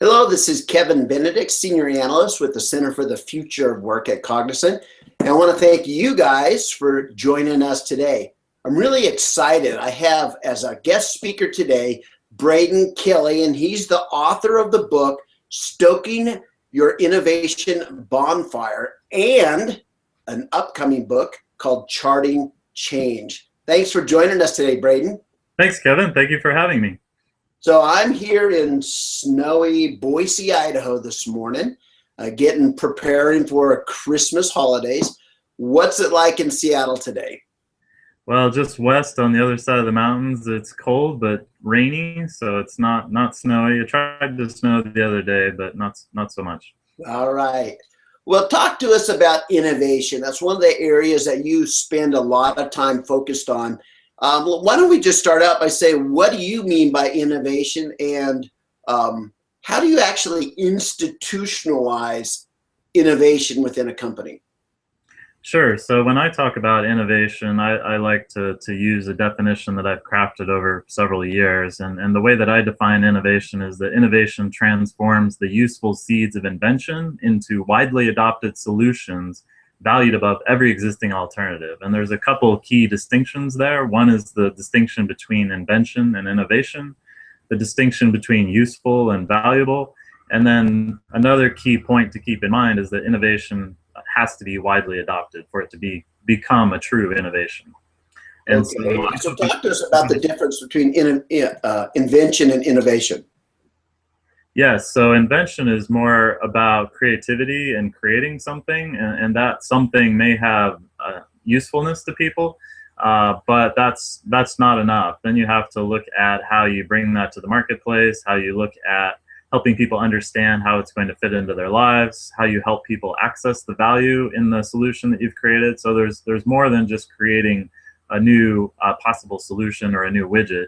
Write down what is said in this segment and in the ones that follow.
Hello, this is Kevin Benedict, Senior Analyst with the Center for the Future of Work at Cognizant. And I want to thank you guys for joining us today. I'm really excited. I have as a guest speaker today, Braden Kelley, and he's the author of the book, Stoking Your Innovation Bonfire, and an upcoming book called Charting Change. Thanks for joining us today, Braden. Thanks, Kevin. Thank you for having me. So I'm here in snowy Boise, Idaho this morning, preparing for Christmas holidays. What's it like in Seattle today? Well, just west on the other side of the mountains, it's cold but rainy, so it's not snowy. It tried to snow the other day, but not so much. All right. Well, talk to us about innovation. That's one of the areas that you spend a lot of time focused on. Why don't we just start out by saying, what do you mean by innovation, and how do you actually institutionalize innovation within a company? Sure. So when I talk about innovation, I like to use a definition that I've crafted over several years. And the way that I define innovation is that innovation transforms the useful seeds of invention into widely adopted solutions valued above every existing alternative. And there's a couple key distinctions there. One is the distinction between invention and innovation, the distinction between useful and valuable. And then another key point to keep in mind is that innovation has to be widely adopted for it to become a true innovation. And okay. So talk to us about the difference between invention and innovation. Yes, so invention is more about creativity and creating something, and that something may have usefulness to people, but that's not enough. Then you have to look at how you bring that to the marketplace, how you look at helping people understand how it's going to fit into their lives, how you help people access the value in the solution that you've created. So there's more than just creating a new possible solution or a new widget.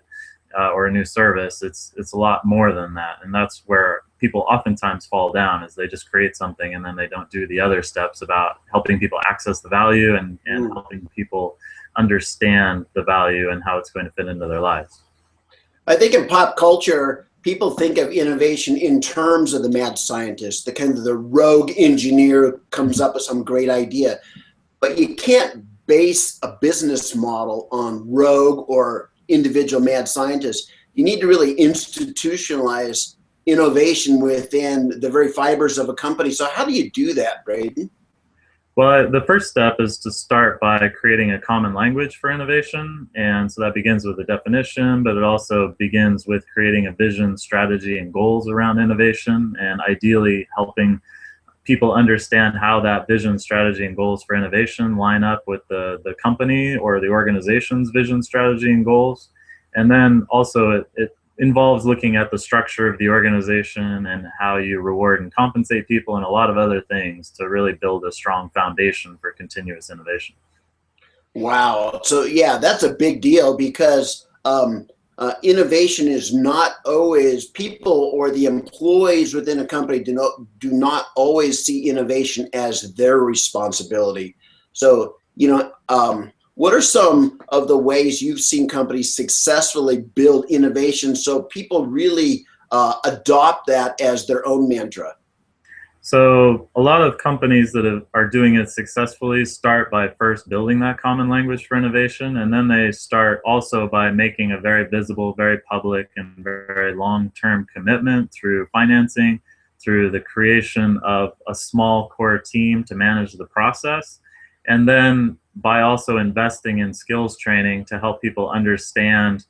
Or a new service. It's a lot more than that, and that's where people oftentimes fall down, is they just create something and then they don't do the other steps about helping people access the value and helping people understand the value and how it's going to fit into their lives. I think in pop culture, people think of innovation in terms of the mad scientist, the kind of the rogue engineer who comes up with some great idea, but you can't base a business model on rogue or individual mad scientists. You need to really institutionalize innovation within the very fibers of a company. So how do you do that, Braden? Well, the first step is to start by creating a common language for innovation. And so that begins with a definition, but it also begins with creating a vision, strategy, and goals around innovation, and ideally helping people understand how that vision, strategy, and goals for innovation line up with the company or the organization's vision, strategy, and goals. And then also it involves looking at the structure of the organization and how you reward and compensate people and a lot of other things to really build a strong foundation for continuous innovation. Wow. So yeah, that's a big deal, because innovation is not always, people or the employees within a company do not always see innovation as their responsibility. So, what are some of the ways you've seen companies successfully build innovation so people really adopt that as their own mantra? So a lot of companies that are doing it successfully start by first building that common language for innovation, and then they start also by making a very visible, very public, and very long-term commitment through financing, through the creation of a small core team to manage the process, and then by also investing in skills training to help people understand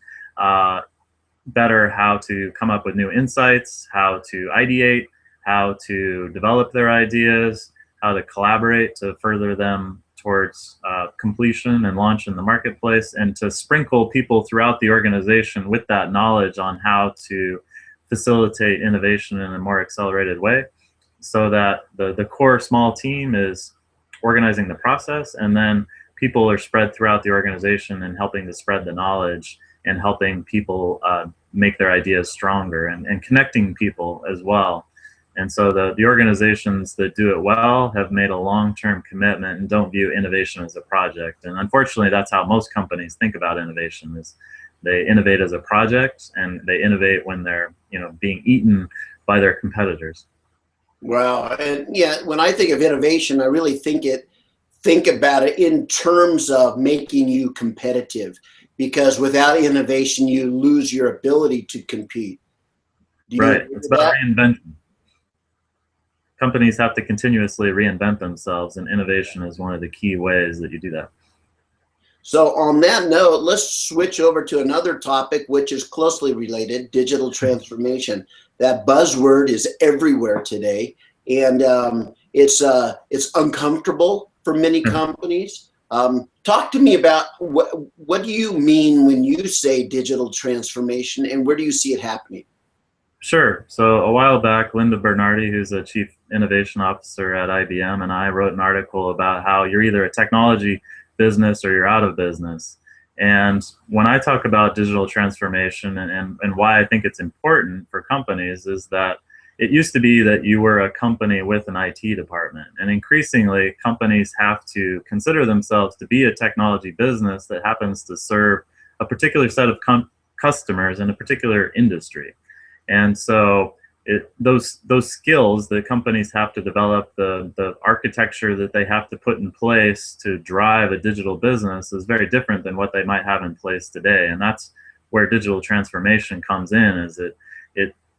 better how to come up with new insights, how to ideate, how to develop their ideas, how to collaborate to further them towards completion and launch in the marketplace, and to sprinkle people throughout the organization with that knowledge on how to facilitate innovation in a more accelerated way, so that the core small team is organizing the process, and then people are spread throughout the organization and helping to spread the knowledge and helping people make their ideas stronger and connecting people as well. And so the organizations that do it well have made a long-term commitment and don't view innovation as a project. And unfortunately, that's how most companies think about innovation, is they innovate as a project, and they innovate when they're being eaten by their competitors. Wow. And yeah, when I think of innovation, I really think about it in terms of making you competitive, because without innovation, you lose your ability to compete. Do you Right. agree It's with about that? reinvention. Companies have to continuously reinvent themselves, and innovation is one of the key ways that you do that. So on that note, let's switch over to another topic, which is closely related: digital transformation. That buzzword is everywhere today, and it's uncomfortable for many companies. Talk to me about what do you mean when you say digital transformation, and where do you see it happening? Sure. So a while back, Linda Bernardi, who's a chief innovation officer at IBM, and I wrote an article about how you're either a technology business or you're out of business. And when I talk about digital transformation and why I think it's important for companies is that it used to be that you were a company with an IT department. And increasingly, companies have to consider themselves to be a technology business that happens to serve a particular set of customers in a particular industry. And so those skills that companies have to develop, the architecture that they have to put in place to drive a digital business is very different than what they might have in place today. And that's where digital transformation comes in, is it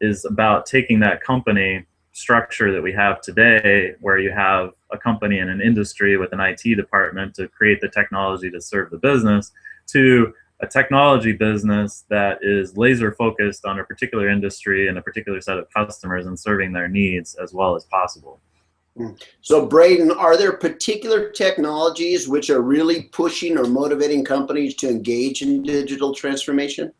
is about taking that company structure that we have today, where you have a company in an industry with an IT department to create the technology to serve the business, to a technology business that is laser focused on a particular industry and a particular set of customers and serving their needs as well as possible. So Braden, are there particular technologies which are really pushing or motivating companies to engage in digital transformation?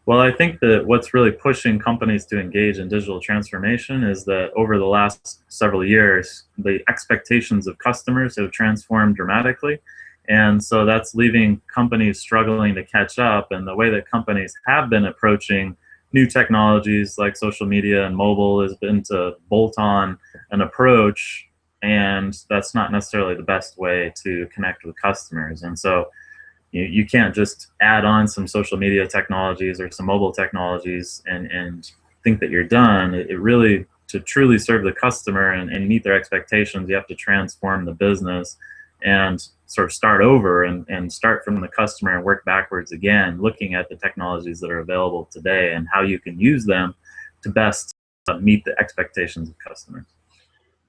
Well, I think that what's really pushing companies to engage in digital transformation is that over the last several years, the expectations of customers have transformed dramatically. And so that's leaving companies struggling to catch up. And the way that companies have been approaching new technologies like social media and mobile has been to bolt on an approach. And that's not necessarily the best way to connect with customers. And so you can't just add on some social media technologies or some mobile technologies and think that you're done. It really, to truly serve the customer and meet their expectations, you have to transform the business and sort of start over and start from the customer and work backwards again, looking at the technologies that are available today and how you can use them to best meet the expectations of customers.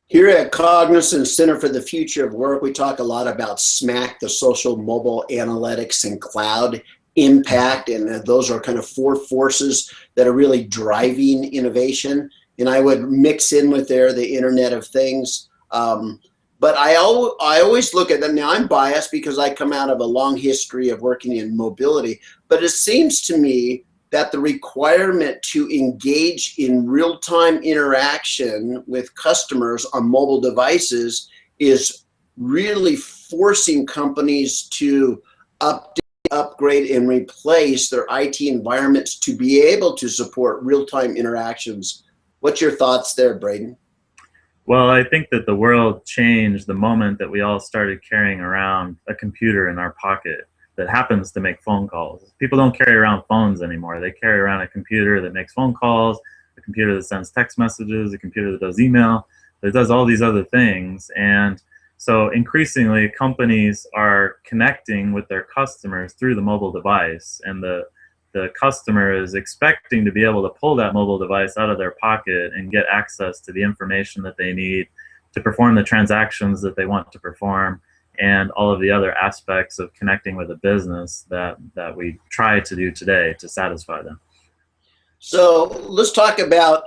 Here at Cognizant Center for the Future of Work, we talk a lot about SMAC, the social, mobile, analytics, and cloud impact. And those are kind of four forces that are really driving innovation. And I would mix in with there the Internet of Things. But I always look at them. Now, I'm biased because I come out of a long history of working in mobility. But it seems to me that the requirement to engage in real-time interaction with customers on mobile devices is really forcing companies to update, upgrade, and replace their IT environments to be able to support real-time interactions. What's your thoughts there, Braden? Well, I think that the world changed the moment that we all started carrying around a computer in our pocket that happens to make phone calls. People don't carry around phones anymore. They carry around a computer that makes phone calls, a computer that sends text messages, a computer that does email, that does all these other things. And so increasingly, companies are connecting with their customers through the mobile device, and the customer is expecting to be able to pull that mobile device out of their pocket and get access to the information that they need to perform the transactions that they want to perform, and all of the other aspects of connecting with a business that we try to do today to satisfy them. So let's talk about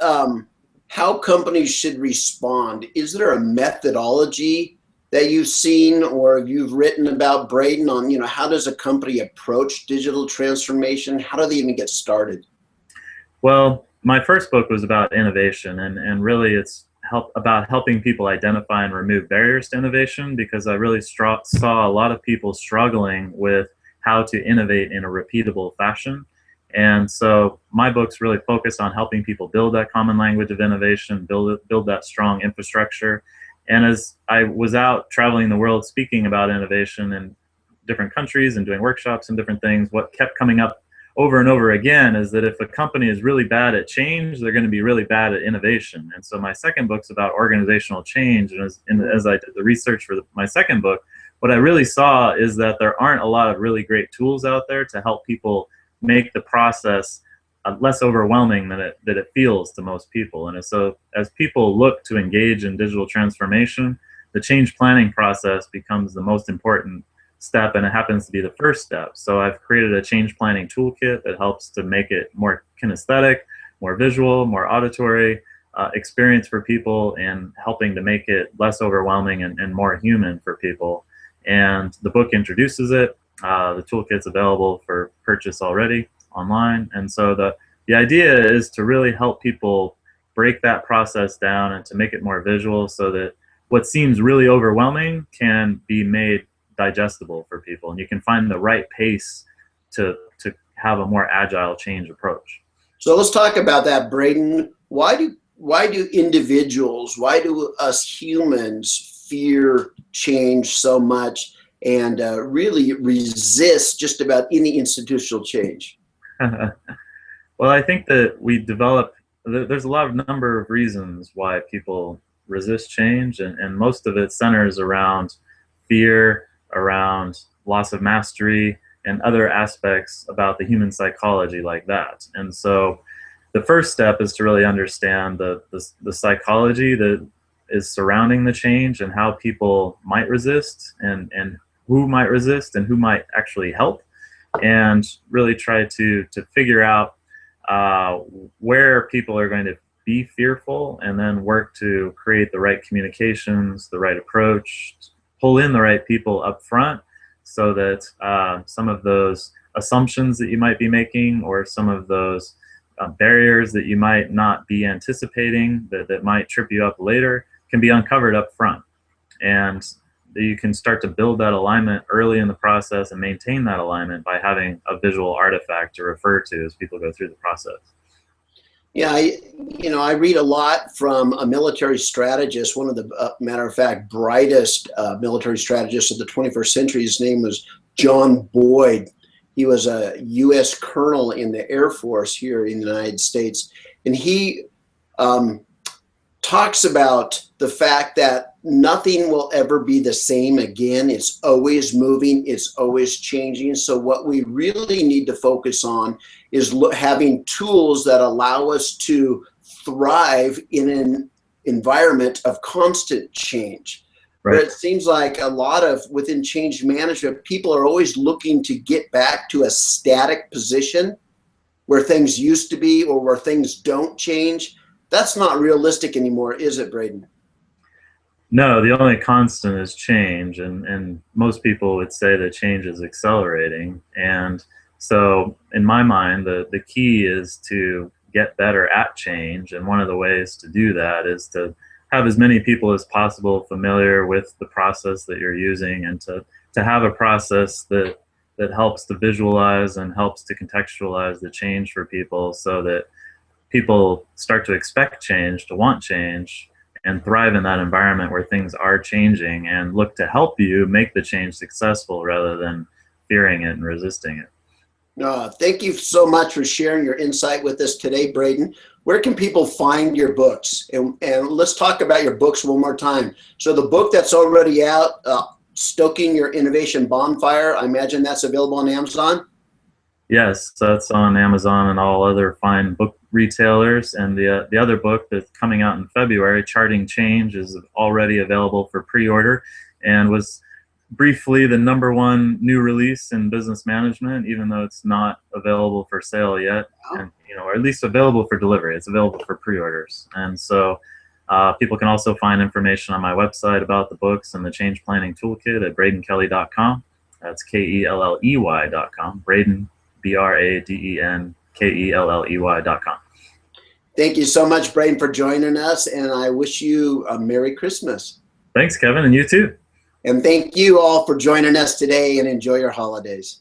how companies should respond. Is there a methodology that you've seen or you've written about, Braden, on how does a company approach digital transformation? How do they even get started? Well, my first book was about innovation, and really it's about helping people identify and remove barriers to innovation, because I really saw a lot of people struggling with how to innovate in a repeatable fashion. And so my books really focus on helping people build that common language of innovation, build that strong infrastructure. And as I was out traveling the world speaking about innovation in different countries and doing workshops and different things, what kept coming up over and over again is that if a company is really bad at change, they're going to be really bad at innovation. And so my second book's about organizational change. And as I did the research for my second book, what I really saw is that there aren't a lot of really great tools out there to help people make the process less overwhelming than it feels to most people. And so as people look to engage in digital transformation, the change planning process becomes the most important step, and it happens to be the first step. So I've created a change planning toolkit that helps to make it more kinesthetic, more visual, more auditory experience for people, and helping to make it less overwhelming and more human for people. And the book introduces it. The toolkit's available for purchase already online. And so the idea is to really help people break that process down and to make it more visual so that what seems really overwhelming can be made digestible for people, and you can find the right pace to have a more agile change approach. So let's talk about that, Braden. Why do individuals, why do us humans fear change so much and really resist just about any institutional change? Well, I think that there's a number of reasons why people resist change, and most of it centers around fear, around loss of mastery, and other aspects about the human psychology like that. And so the first step is to really understand the psychology that is surrounding the change and how people might resist, and who might resist and who might actually help, and really try to figure out where people are going to be fearful, and then work to create the right communications, the right approach, pull in the right people up front so that some of those assumptions that you might be making, or some of those barriers that you might not be anticipating that might trip you up later, can be uncovered up front. And you can start to build that alignment early in the process and maintain that alignment by having a visual artifact to refer to as people go through the process. Yeah, I read a lot from a military strategist, one of the, matter of fact, brightest military strategists of the 21st century. His name was John Boyd. He was a U.S. colonel in the Air Force here in the United States. And he talks about the fact that nothing will ever be the same again. It's always moving. It's always changing. So what we really need to focus on is having tools that allow us to thrive in an environment of constant change. Right. But it seems like a lot of within change management, people are always looking to get back to a static position where things used to be or where things don't change. That's not realistic anymore, is it, Braden? No, the only constant is change, and most people would say that change is accelerating. And so in my mind, the key is to get better at change, and one of the ways to do that is to have as many people as possible familiar with the process that you're using, and to have a process that helps to visualize and helps to contextualize the change for people, so that people start to expect change, to want change, and thrive in that environment where things are changing, and look to help you make the change successful rather than fearing it and resisting it. Thank you so much for sharing your insight with us today, Braden. Where can people find your books? And let's talk about your books one more time. So the book that's already out, Stoking Your Innovation Bonfire, I imagine that's available on Amazon? Yes, that's on Amazon and all other fine book retailers. And the other book that's coming out in February, Charting Change, is already available for pre-order and was briefly the #1 new release in business management, even though it's not available for sale yet, and or at least available for delivery. It's available for pre-orders. And so people can also find information on my website about the books and the change planning toolkit at bradenkelley.com. That's KELLEY.com. Braden, BRADENKELLEY.com. Thank you so much, Braden, for joining us, and I wish you a Merry Christmas. Thanks, Kevin, and you too. And thank you all for joining us today, and enjoy your holidays.